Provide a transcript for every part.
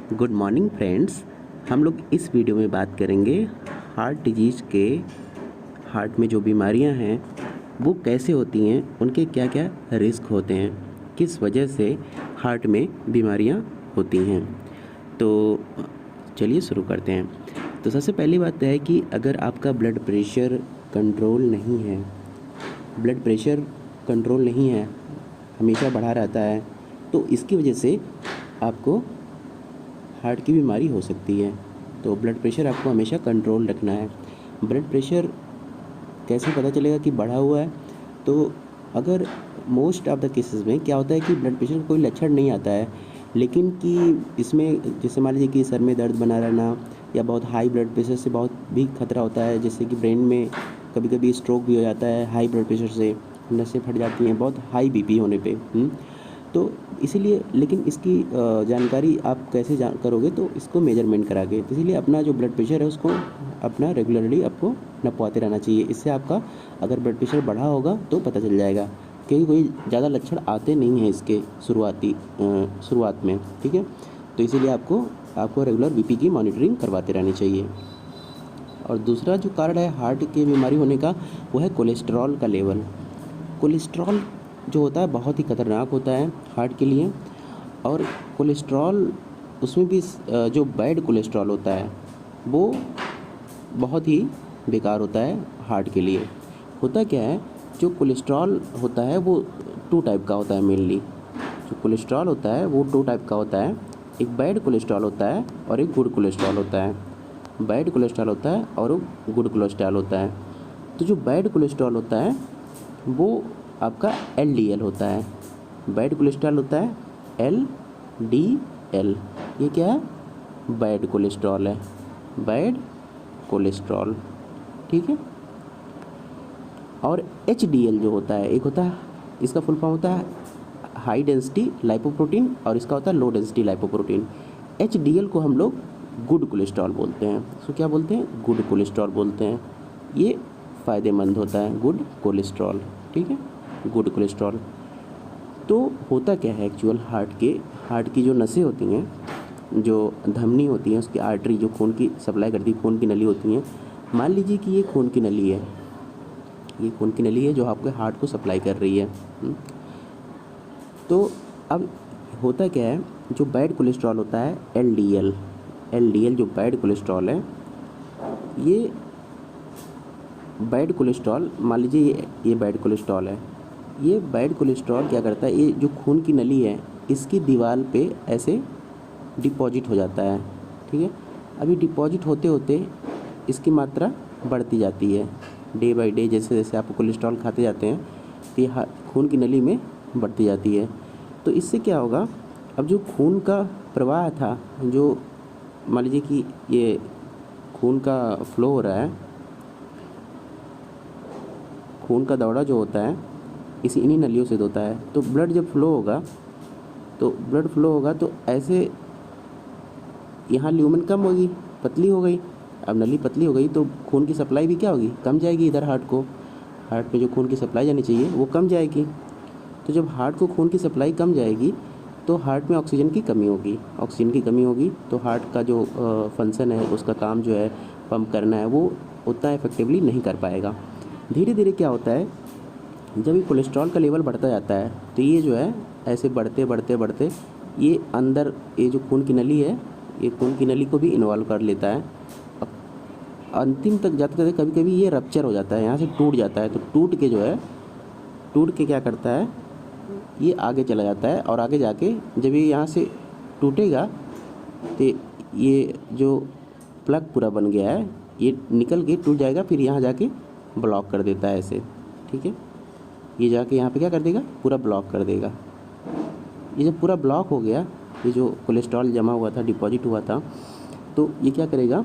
Good morning friends. हम लोग इस वीडियो में बात करेंगे हार्ट डिजीज़ के, हार्ट में जो बीमारियां हैं वो कैसे होती हैं, उनके क्या क्या रिस्क होते हैं, किस वजह से हार्ट में बीमारियां होती हैं। तो चलिए शुरू करते हैं। तो सबसे पहली बात है कि अगर आपका ब्लड प्रेशर कंट्रोल नहीं है, ब्लड प्रेशर कंट्रोल नहीं है, हमेशा बढ़ा रहता है, तो इसकी वजह से आपको हार्ट की बीमारी हो सकती है। तो ब्लड प्रेशर आपको हमेशा कंट्रोल रखना है। ब्लड प्रेशर कैसे पता चलेगा कि बढ़ा हुआ है? तो अगर मोस्ट ऑफ द केसेस में क्या होता है कि ब्लड प्रेशर का कोई लक्षण नहीं आता है, लेकिन कि इसमें जैसे मान लीजिए कि सर में दर्द बना रहना या बहुत हाई ब्लड प्रेशर से बहुत भी खतरा होता है, जैसे कि ब्रेन में कभी कभी स्ट्रोक भी हो जाता है हाई ब्लड प्रेशर से, नसें फट जाती हैं बहुत हाई बीपी होने पे। तो इसीलिए, लेकिन इसकी जानकारी आप कैसे करोगे? तो इसको मेजरमेंट करा के, तो इसीलिए अपना जो ब्लड प्रेशर है उसको अपना रेगुलरली आपको नपवाते रहना चाहिए। इससे आपका अगर ब्लड प्रेशर बढ़ा होगा तो पता चल जाएगा, क्योंकि कोई ज़्यादा लक्षण आते नहीं हैं इसके शुरुआत में, ठीक है। तो इसीलिए आपको रेगुलर बीपी की मॉनिटरिंग करवाते रहनी चाहिए। और दूसरा जो कारण है हार्ट की बीमारी होने का, वो है कोलेस्ट्रॉल का लेवल। कोलेस्ट्रॉल जो होता है बहुत ही खतरनाक होता है हार्ट के लिए। और कोलेस्ट्रॉल उसमें भी जो बैड कोलेस्ट्रॉल होता है वो बहुत ही बेकार होता है हार्ट के लिए। होता क्या है, जो कोलेस्ट्रॉल होता है वो टू टाइप का होता है मेनली। जो कोलेस्ट्रॉल होता है वो टू टाइप का होता है, एक बैड कोलेस्ट्रॉल होता है और एक गुड कोलेस्ट्रॉल होता है। बैड कोलेस्ट्रॉल होता है और गुड कोलेस्ट्रॉल होता है। तो जो बैड कोलेस्ट्रॉल होता है वो आपका LDL होता है। बैड कोलेस्ट्रॉल होता है LDL। ये क्या है? बैड कोलेस्ट्रॉल है, बैड कोलेस्ट्रॉल, ठीक है। और HDL जो होता है, एक होता है, इसका फुल फॉर्म होता है हाई डेंसिटी लाइपोप्रोटीन और इसका होता है लो डेंसिटी लाइपोप्रोटीन। HDL को हम लोग गुड कोलेस्ट्रॉल बोलते हैं। इसको क्या बोलते हैं? गुड कोलेस्ट्रॉल बोलते हैं। ये फ़ायदेमंद होता है गुड कोलेस्ट्रॉल, ठीक है, गुड कोलेस्ट्रॉल। तो होता क्या है एक्चुअल हार्ट की जो नसें होती हैं, जो धमनी होती हैं, उसकी आर्टरी जो खून की सप्लाई करती है, खून की नली होती हैं। मान लीजिए कि ये खून की नली है, ये खून की नली है जो आपके हार्ट को सप्लाई कर रही है। तो अब होता क्या है, जो बैड कोलेस्ट्रॉल होता है LDL जो बैड कोलेस्ट्रॉल है, ये बैड कोलेस्ट्रॉल, मान लीजिए ये बैड कोलेस्ट्रॉल है। ये बैड कोलेस्ट्रॉल क्या करता है, ये जो खून की नली है इसकी दीवार पे ऐसे डिपॉजिट हो जाता है, ठीक है। अभी डिपॉजिट होते होते इसकी मात्रा बढ़ती जाती है डे बाय डे। जैसे जैसे आप कोलेस्ट्रॉल खाते जाते हैं तो ये खून की नली में बढ़ती जाती है। तो इससे क्या होगा, अब जो खून का प्रवाह था, जो मान लीजिए कि ये खून का फ्लो हो रहा है, खून का दौड़ा जो होता है इन्हीं नलियों से होता है। तो ब्लड जब फ्लो होगा तो ऐसे यहाँ ल्यूमेन कम होगी, पतली हो गई। अब नली पतली हो गई तो खून की सप्लाई भी क्या होगी, कम जाएगी। इधर हार्ट में जो खून की सप्लाई जानी चाहिए वो कम जाएगी। तो जब हार्ट को खून की सप्लाई कम जाएगी तो हार्ट में ऑक्सीजन की कमी होगी। तो हार्ट का जो फंक्शन है, उसका काम जो है पंप करना है, वो उतना इफेक्टिवली नहीं कर पाएगा। धीरे धीरे क्या होता है, जब ये कोलेस्ट्रॉल का लेवल बढ़ता जाता है तो ये जो है ऐसे बढ़ते ये अंदर, ये जो खून की नली है, ये खून की नली को भी इन्वॉल्व कर लेता है। अंतिम तक जाते कभी कभी ये रप्चर हो जाता है, यहाँ से टूट जाता है। तो टूट के क्या करता है, ये आगे चला जाता है। और आगे जाके जब ये यहाँ से टूटेगा तो ये जो प्लग पूरा बन गया है ये निकल के टूट जाएगा, फिर यहाँ जाके ब्लॉक कर देता है ऐसे, ठीक है। ये जाके यहाँ पे क्या कर देगा, पूरा ब्लॉक कर देगा। ये जब पूरा ब्लॉक हो गया, ये जो कोलेस्ट्रॉल जमा हुआ था, डिपॉजिट हुआ था, तो ये क्या करेगा,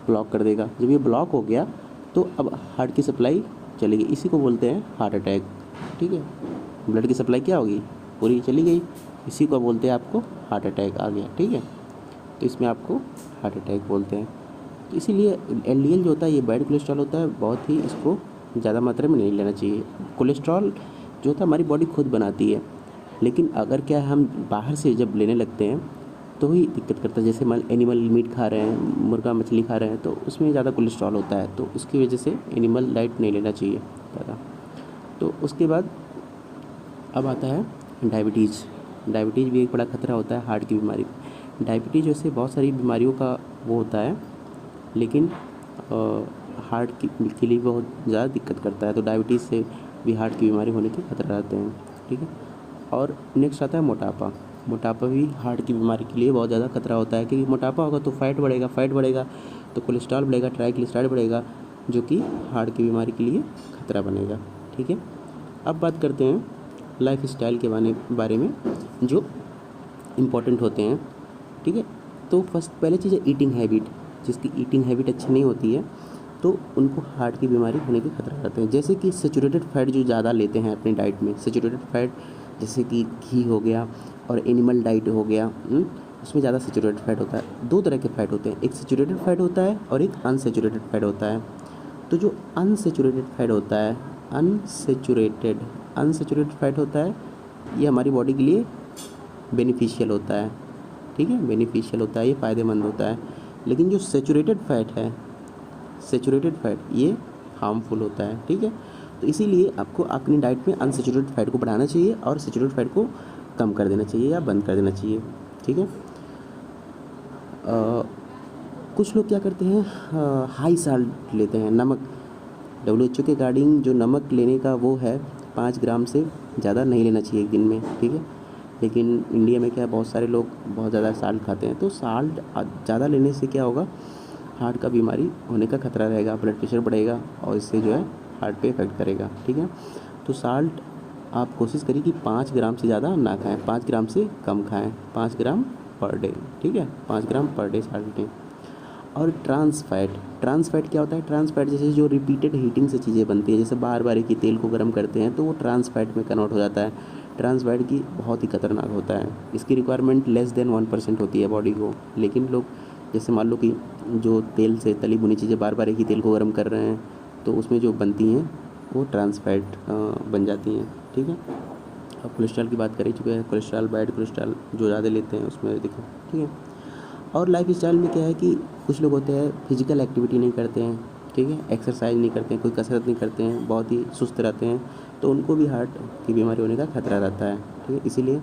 ब्लॉक कर देगा। जब ये ब्लॉक हो गया तो अब हार्ट की सप्लाई चलेगी। इसी को बोलते हैं हार्ट अटैक, ठीक है। ब्लड की सप्लाई क्या होगी, पूरी चली गई। इसी को बोलते हैं आपको हार्ट अटैक आ गया, ठीक है। तो इसमें आपको हार्ट अटैक बोलते हैं। तो इसीलिए LDL जो होता है ये बैड कोलेस्ट्रॉल होता है, बहुत ही इसको ज़्यादा मात्रा में नहीं लेना चाहिए। कोलेस्ट्रॉल जो होता है हमारी बॉडी खुद बनाती है, लेकिन अगर क्या हम बाहर से जब लेने लगते हैं तो ही दिक्कत करता है। जैसे मान एनिमल मीट खा रहे हैं, मुर्गा मछली खा रहे हैं, तो उसमें ज़्यादा कोलेस्ट्रॉल होता है, तो उसकी वजह से एनिमल डाइट नहीं लेना चाहिए ज़्यादा। तो उसके बाद अब आता है डायबिटीज़। डायबिटीज़ भी एक बड़ा खतरा होता है हार्ट की बीमारी। डायबिटीज़ जैसे बहुत सारी बीमारियों का वो होता है, लेकिन हार्ट के लिए बहुत ज़्यादा दिक्कत करता है। तो डायबिटीज़ से भी हार्ट की बीमारी होने के खतरा रहते हैं, ठीक है। और नेक्स्ट आता है मोटापा। मोटापा भी हार्ट की बीमारी के लिए बहुत ज़्यादा खतरा होता है, क्योंकि मोटापा होगा तो फैट बढ़ेगा तो कोलेस्ट्रॉल बढ़ेगा, ट्राइग्लिसराइड बढ़ेगा, जो कि हार्ट की बीमारी के लिए खतरा बनेगा, ठीक है। अब बात करते हैं लाइफ स्टाइल के बारे में जो इम्पोर्टेंट होते हैं, ठीक है। तो फर्स्ट पहले चीज़ है ईटिंग हैबिट। जिसकी ईटिंग हैबिट अच्छी नहीं होती है तो उनको हार्ट की बीमारी होने के खतरा रहते हैं। जैसे कि सैचुरेटेड फैट जो ज़्यादा लेते हैं अपनी डाइट में, सैचुरेटेड फैट जैसे कि घी हो गया और एनिमल डाइट हो गया, उसमें ज़्यादा सैचुरेटेड फैट होता है। दो तरह के फैट होते हैं, एक सैचुरेटेड फैट होता है और एक अनसैचुरेटेड फैट होता है। तो जो अनसैचुरेटेड फैट होता है, अनसैचुरेटेड फैट होता है, ये हमारी बॉडी के लिए बेनिफिशियल होता है, ठीक है, बेनिफिशियल होता है, ये फ़ायदेमंद होता है। लेकिन जो सैचुरेटेड फैट है, सैचुरेटेड फैट ये हार्मफुल होता है, ठीक है। तो इसीलिए आपको अपनी डाइट में अनसैचुरेटेड फैट को बढ़ाना चाहिए और सैचुरेटेड फैट को कम कर देना चाहिए या बंद कर देना चाहिए, ठीक है। कुछ लोग क्या करते हैं, हाई साल्ट लेते हैं, नमक। WHO के अकॉर्डिंग जो नमक लेने का वो है 5 ग्राम से ज़्यादा नहीं लेना चाहिए एक दिन में, ठीक है। लेकिन इंडिया में क्या है, बहुत सारे लोग बहुत ज़्यादा साल्ट खाते हैं। तो साल्ट ज़्यादा लेने से क्या होगा, हार्ट का बीमारी होने का खतरा रहेगा, ब्लड प्रेशर बढ़ेगा और इससे जो है हार्ट पे इफेक्ट करेगा, ठीक है। तो साल्ट आप कोशिश करिए कि 5 ग्राम से ज़्यादा ना खाएं, 5 ग्राम से कम खाएं, 5 ग्राम पर डे, ठीक है, 5 ग्राम पर डे साल्ट लें। और ट्रांस फैट क्या होता है, ट्रांस फैट जैसे जो रिपीटेड हीटिंग से चीज़ें बनती है, जैसे बार बार एक ही तेल को गर्म करते हैं तो वो ट्रांस फैट में कन्वर्ट हो जाता है। ट्रांस फैट की बहुत ही खतरनाक होता है, इसकी रिक्वायरमेंट लेस देन 1% होती है बॉडी को। लेकिन लोग जैसे मान लो कि जो तेल से तली भुनी चीज़ें बार बार एक ही तेल को गर्म कर रहे हैं, तो उसमें जो बनती हैं वो ट्रांस फैट बन जाती हैं, ठीक है। अब कोलेस्ट्रॉल की बात कर ही चुके हैं, कोलेस्ट्रॉल बैड कोलेस्ट्रॉल जो ज़्यादा लेते हैं उसमें देखो, ठीक है। और लाइफ स्टाइल में क्या है कि कुछ लोग होते हैं फिजिकल एक्टिविटी नहीं करते हैं, ठीक है, एक्सरसाइज नहीं करते हैं, कोई कसरत नहीं करते हैं, बहुत ही सुस्त रहते हैं, तो उनको भी हार्ट की बीमारी होने का खतरा रहता है, ठीक है। इसीलिए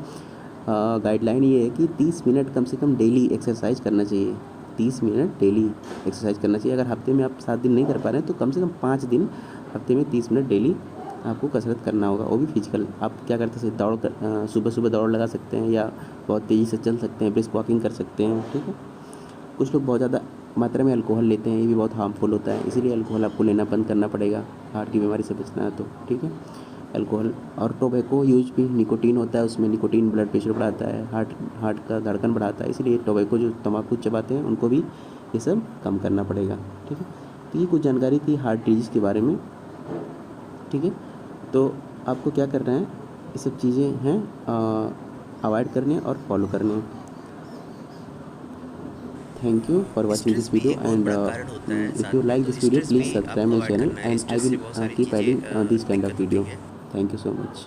गाइडलाइन ये है कि 30 मिनट कम से कम डेली एक्सरसाइज करना चाहिए, 30 मिनट डेली एक्सरसाइज करना चाहिए। अगर हफ्ते में आप 7 दिन नहीं कर पा रहे हैं तो कम से कम 5 दिन हफ्ते में 30 मिनट डेली आपको कसरत करना होगा, वो भी फिजिकल। आप क्या करते हैं, दौड़ कर सुबह सुबह दौड़ लगा सकते हैं या बहुत तेज़ी से चल सकते हैं, ब्रिस्क वॉकिंग कर सकते हैं, ठीक है। कुछ लोग बहुत ज़्यादा मात्रा में अल्कोहल लेते हैं, ये भी बहुत हार्मफुल होता है, इसीलिए अल्कोहल आपको लेना बंद करना पड़ेगा हार्ट की बीमारी से बचना है तो, ठीक है। अल्कोहल और टोबैको यूज भी, निकोटीन होता है उसमें, निकोटीन ब्लड प्रेशर बढ़ाता है, हार्ट का धड़कन बढ़ाता है, इसलिए टोबैको जो तम्बाकू चबाते हैं उनको भी ये सब कम करना पड़ेगा, ठीक है। तो ये कुछ जानकारी थी हार्ट डिजीज़ के बारे में, ठीक है। तो आपको क्या करना है, ये सब चीज़ें हैं अवॉइड करने और फॉलो करने। Thank you for watching this video, and if you like this video, please subscribe my channel, and I will keep adding this kind of video. Thank you so much.